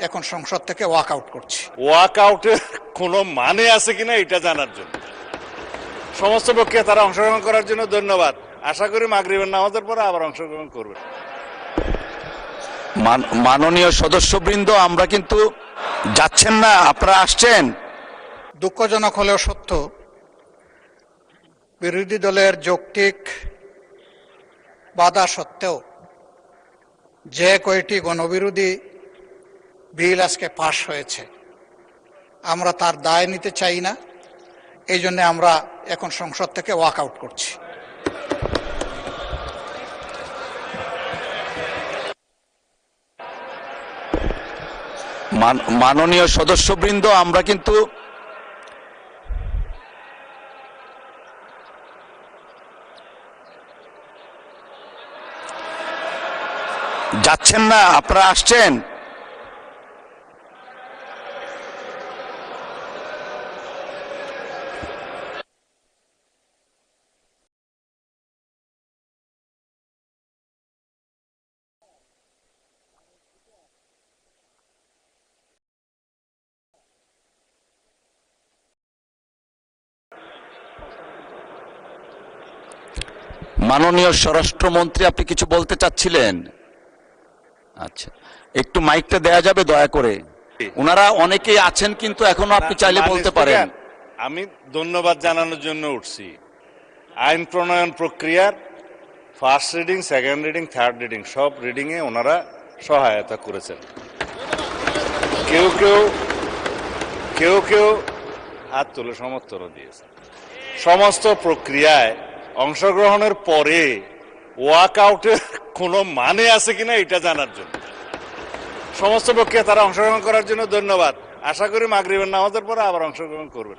এখন সংসদ থেকে ওয়াক আউট করছি। ওয়াক আউটের কোনো মানে আছে কিনা এটা জানার জন্য। সমস্ত পক্ষে তারা অংশগ্রহণ করার জন্য ধন্যবাদ। আশা করি মাগরিবের নামাজের পরে আবার অংশগ্রহণ করবে। মাননীয় সদস্যবৃন্দ, আমরা কিন্তু যাচ্ছেন না, আপনারা আসছেন। দুঃখজনক হলেও সত্য, বিরোধী দলের যৌক্তিক বাধা সত্ত্বেও যে কয়টি গণবিরোধী বিল আজকে পাশ হয়েছে, আমরা তার দায় নিতে চাই না। এই জন্য আমরা এখন সংসদ থেকে ওয়াক আউট করছি। মাননীয় সদস্যবৃন্দ, আমরা কিন্তু যাচ্ছেন না, আপনারা আসছেন। মাননীয় স্বরাষ্ট্রমন্ত্রী, আপনি কিছু বলতে চাচ্ছিলেন? আচ্ছা, একটু মাইকটা দেয়া যাবে দয়া করে? ওনারা অনেকেই আছেন, কিন্তু এখনো আপনি চাইলে বলতে পারেন। আমি ধন্যবাদ জানানোর জন্য উঠছি। আইন প্রণয়ন প্রক্রিয়ার first reading, second reading, third reading সব রিডিংয়ে ওনারা সহায়তা করেছেন। কেউ কেউ হাত তুলে সমর্থনও দিয়েছে। সমস্ত প্রক্রিয়ায় অংশগ্রহণের পরে ওয়াক আউটের কোনো মানে আছে কিনা এটা জানার জন্য। সমস্ত পক্ষে তারা অংশগ্রহণ করার জন্য ধন্যবাদ। আশা করি মাগরিবের নামাজের পরে আবার অংশগ্রহণ করবে।